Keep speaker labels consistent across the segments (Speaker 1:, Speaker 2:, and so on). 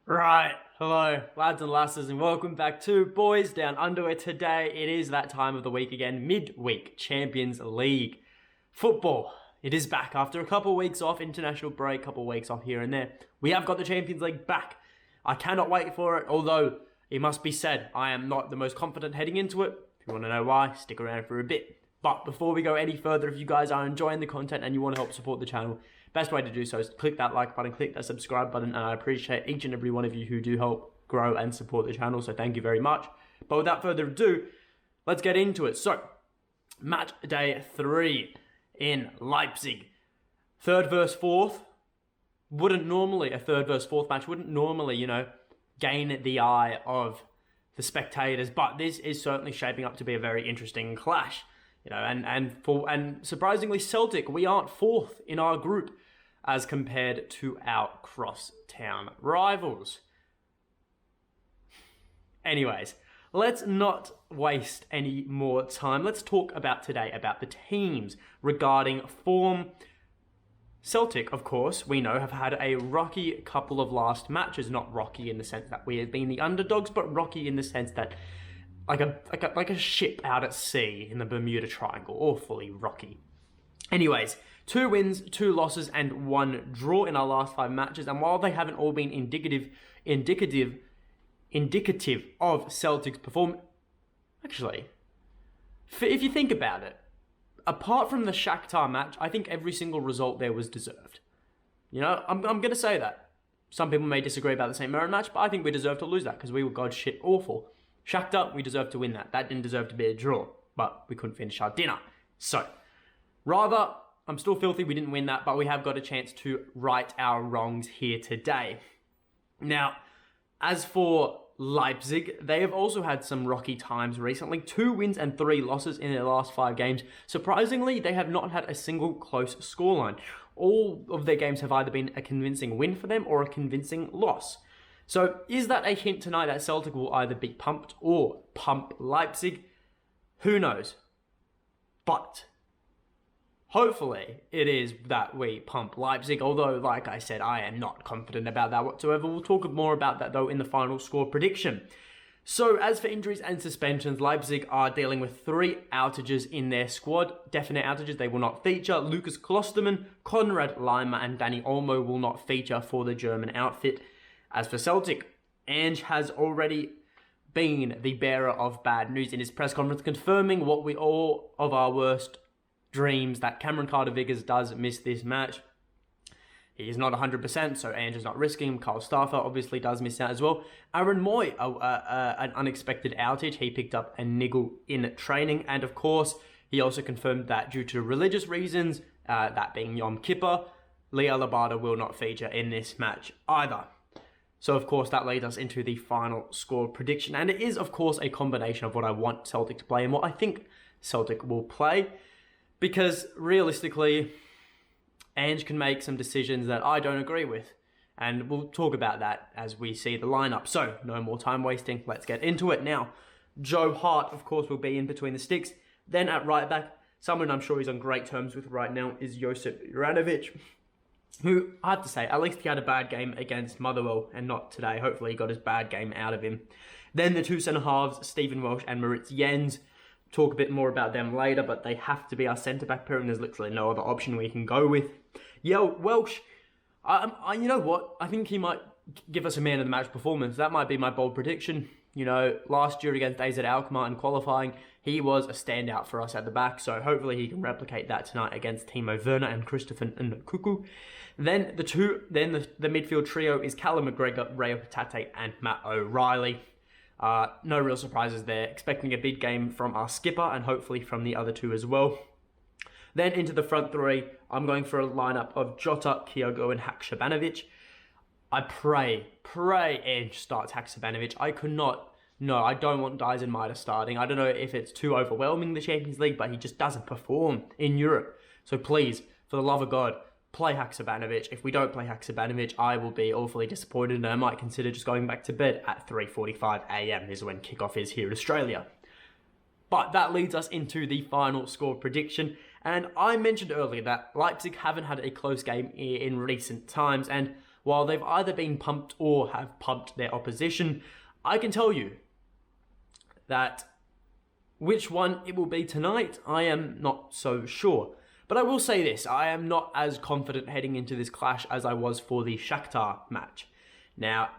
Speaker 1: Right, hello lads and lasses and welcome back to Boys Down Under, where today it is that time of the week again, midweek Champions League football. It is back after a couple of weeks off, international break, couple of weeks off here and there. We have got the Champions League back. I cannot wait for it, although it must be said, I am not the most confident heading into it. If you want to know why, stick around for a bit. But before we go any further, if you guys are enjoying the content and you want to help support the channel, best way to do so is click that like button, click that subscribe button, and I appreciate each and every one of you who do help grow and support the channel, so thank you very much. But without further ado, let's get into it. So, match day 3 in Leipzig. Third versus fourth. A third versus fourth match wouldn't normally, gain the eye of the spectators, but this is certainly shaping up to be a very interesting clash. And surprisingly, Celtic, we aren't fourth in our group as compared to our cross-town rivals. Anyways, let's not waste any more time. Let's talk about today about the teams regarding form. Celtic, of course, we know have had a rocky couple of last matches. Not rocky in the sense that we have been the underdogs, but rocky in the sense that like a ship out at sea in the Bermuda Triangle, awfully rocky. Anyways, 2 wins, 2 losses, and 1 draw in our last 5 matches. And while they haven't all been indicative of Celtic's performance, actually, if you think about it, apart from the Shakhtar match, I think every single result there was deserved. I'm going to say that. Some people may disagree about the St. Mirren match, but I think we deserve to lose that because we were god shit awful. Shakhtar, we deserve to win that. That didn't deserve to be a draw, but we couldn't finish our dinner. So, rather, I'm still filthy we didn't win that, but we have got a chance to right our wrongs here today. Now, as for Leipzig, they have also had some rocky times recently. 2 wins and 3 losses in their last 5 games. Surprisingly, they have not had a single close scoreline. All of their games have either been a convincing win for them or a convincing loss. So, is that a hint tonight that Celtic will either be pumped or pump Leipzig? Who knows? But hopefully it is that we pump Leipzig, although, like I said, I am not confident about that whatsoever. We'll talk more about that, though, in the final score prediction. So, as for injuries and suspensions, Leipzig are dealing with 3 outages in their squad. Definite outages, they will not feature. Lucas Klostermann, Konrad Laimer, and Danny Olmo will not feature for the German outfit. As for Celtic, Ange has already been the bearer of bad news in his press conference, confirming what we all of our worst dreams, that Cameron Carter-Vickers does miss this match. He is not 100%, so Ange is not risking him. Carl Stauffer obviously does miss out as well. Aaron Moy, an unexpected outage. He picked up a niggle in training. And of course, he also confirmed that due to religious reasons, that being Yom Kippur, Leah Labada will not feature in this match either. So, of course, that leads us into the final score prediction. And it is, of course, a combination of what I want Celtic to play and what I think Celtic will play. Because, realistically, Ange can make some decisions that I don't agree with. And we'll talk about that as we see the lineup. So, no more time wasting. Let's get into it now. Joe Hart, of course, will be in between the sticks. Then at right back, someone I'm sure he's on great terms with right now is Josip Juranovic, who, I have to say, at least he had a bad game against Motherwell and not today. Hopefully he got his bad game out of him. Then the 2 centre-halves, Stephen Welsh and Moritz Jens. Talk a bit more about them later, but they have to be our centre-back pair, and there's literally no other option we can go with. Yeah, Welsh, you know what? I think he might give us a man-of-the-match performance. That might be my bold prediction. Last year against AZ Alkmaar in qualifying, he was a standout for us at the back, so hopefully he can replicate that tonight against Timo Werner and Christopher Nkuku. Then the midfield trio is Callum McGregor, Ray Patate, and Matt O'Reilly. No real surprises there. Expecting a big game from our skipper and hopefully from the other 2 as well. Then into the front 3, I'm going for a lineup of Jota, Kyogo, and Haksabanovic. I pray Ange starts Haksabanovic. I don't want Dyson Maeda starting. I don't know if it's too overwhelming in the Champions League, but he just doesn't perform in Europe. So please, for the love of God, play Haksabanovic. If we don't play Haksabanovic, I will be awfully disappointed and I might consider just going back to bed at 3:45 a.m. is when kickoff is here in Australia. But that leads us into the final score prediction. And I mentioned earlier that Leipzig haven't had a close game in recent times. And while they've either been pumped or have pumped their opposition. I can tell you that which one it will be tonight, I am not so sure. But I will say this, I am not as confident heading into this clash as I was for the Shakhtar match. Now,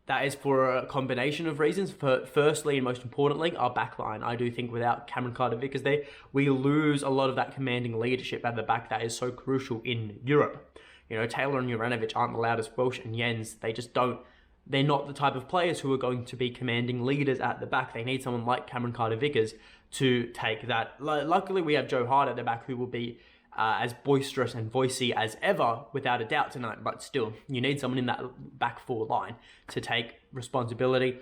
Speaker 1: that is for a combination of reasons. Firstly, and most importantly, our backline. I do think without Cameron Carter-Vickers there, we lose a lot of that commanding leadership at the back that is so crucial in Europe. You know, Taylor and Juranovic aren't the loudest. Welsh and Jens, they just don't. They're not the type of players who are going to be commanding leaders at the back. They need someone like Cameron Carter-Vickers to take that. Luckily, we have Joe Hart at the back who will be as boisterous and voicey as ever, without a doubt tonight. But still, you need someone in that back four line to take responsibility.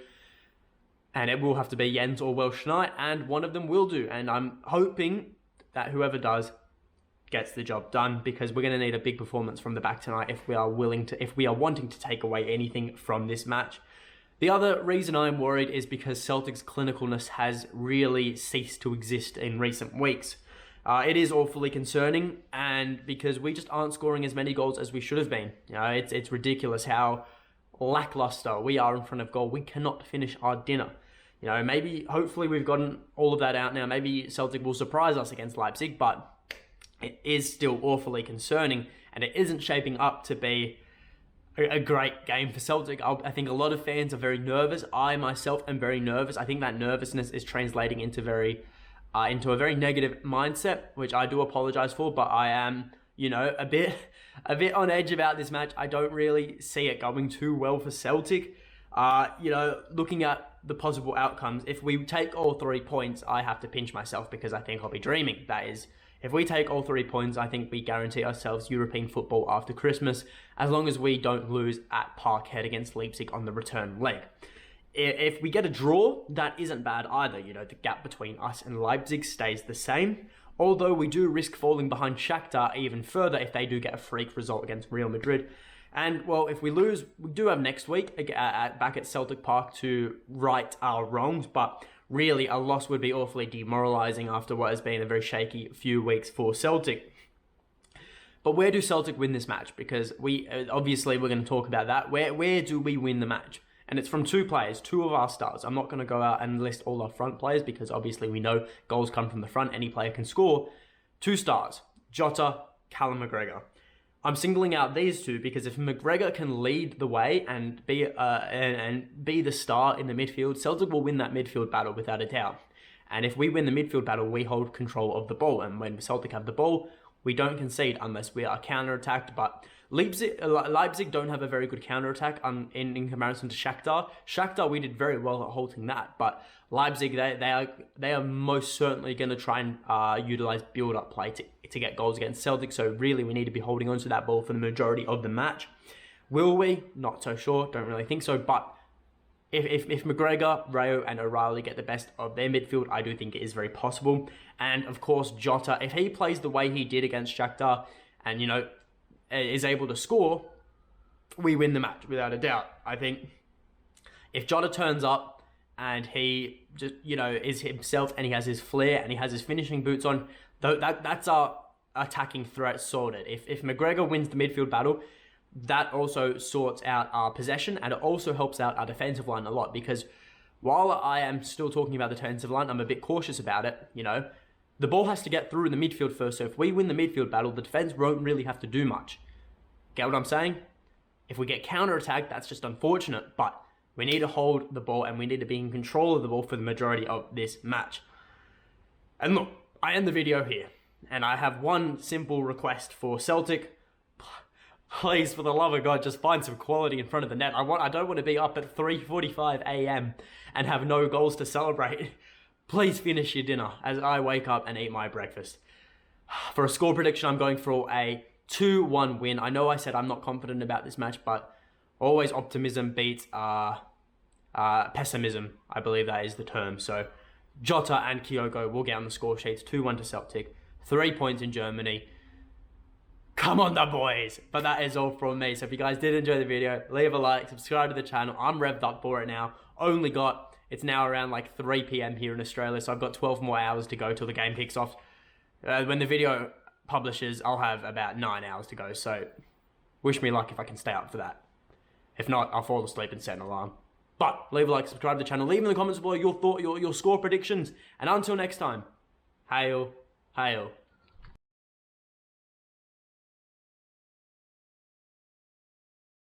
Speaker 1: And it will have to be Jens or Welsh tonight, and one of them will do. And I'm hoping that whoever does gets the job done, because we're going to need a big performance from the back tonight if we are wanting to take away anything from this match. The other reason I'm worried is because Celtic's clinicalness has really ceased to exist in recent weeks. It is awfully concerning, and because we just aren't scoring as many goals as we should have been. You know, it's ridiculous how lackluster we are in front of goal. We cannot finish our dinner. You know, hopefully we've gotten all of that out now. Maybe Celtic will surprise us against Leipzig, but it is still awfully concerning, and it isn't shaping up to be a great game for Celtic. I think a lot of fans are very nervous. I myself am very nervous. I think that nervousness is translating into a very negative mindset, which I do apologize for, but I am, you know, a bit on edge about this match. I don't really see it going too well for Celtic. You know, looking at the possible outcomes, if we take all 3 points, I have to pinch myself because I think I'll be dreaming. That is, if we take all 3 points, I think we guarantee ourselves European football after Christmas, as long as we don't lose at Parkhead against Leipzig on the return leg. If we get a draw, that isn't bad either. You know, the gap between us and Leipzig stays the same, although we do risk falling behind Shakhtar even further if they do get a freak result against Real Madrid. And, well, if we lose, we do have next week back at Celtic Park to right our wrongs, but really a loss would be awfully demoralising after what has been a very shaky few weeks for Celtic. But where do Celtic win this match? Because obviously we're going to talk about that. Where do we win the match? And it's from 2 players, 2 of our stars. I'm not going to go out and list all our front players because obviously we know goals come from the front. Any player can score. 2 stars, Jota, Callum McGregor. I'm singling out these 2 because if McGregor can lead the way and be the star in the midfield, Celtic will win that midfield battle without a doubt. And if we win the midfield battle, we hold control of the ball. And when Celtic have the ball, we don't concede unless we are counter-attacked. But Leipzig don't have a very good counter-attack in comparison to Shakhtar. Shakhtar, we did very well at halting that. But Leipzig, they are most certainly going to try and utilize build-up play to get goals against Celtic. So really, we need to be holding on to that ball for the majority of the match. Will we? Not so sure. Don't really think so. But if McGregor, Rayo and O'Reilly get the best of their midfield, I do think it is very possible. And of course, Jota, if he plays the way he did against Shakhtar and, you know, is able to score, we win the match without a doubt. I think if Jota turns up and he just, you know, is himself and he has his flair and he has his finishing boots on, that's our attacking threat sorted. If McGregor wins the midfield battle, that also sorts out our possession, and it also helps out our defensive line a lot, because while I am still talking about the defensive line, I'm a bit cautious about it. You know, the ball has to get through the midfield first, so if we win the midfield battle, the defense won't really have to do much. Get what I'm saying? If we get counter-attacked, that's just unfortunate, but we need to hold the ball and we need to be in control of the ball for the majority of this match. And look, I end the video here, and I have one simple request for Celtic. Please, for the love of God, just find some quality in front of the net. I don't want to be up at 3:45 a.m. and have no goals to celebrate. Please finish your dinner as I wake up and eat my breakfast. For a score prediction, I'm going for a 2-1 win. I know I said I'm not confident about this match, but always optimism beats pessimism. I believe that is the term. So Jota and Kyogo will get on the score sheets. 2-1 to Celtic. 3 points in Germany. Come on, the boys. But that is all from me. So if you guys did enjoy the video, leave a like, subscribe to the channel. I'm revved up for it now. It's now around like 3 p.m. here in Australia, so I've got 12 more hours to go till the game kicks off. When the video publishes, I'll have about 9 hours to go, so wish me luck if I can stay up for that. If not, I'll fall asleep and set an alarm. But leave a like, subscribe to the channel, leave in the comments below your score predictions. And until next time, hail, hail.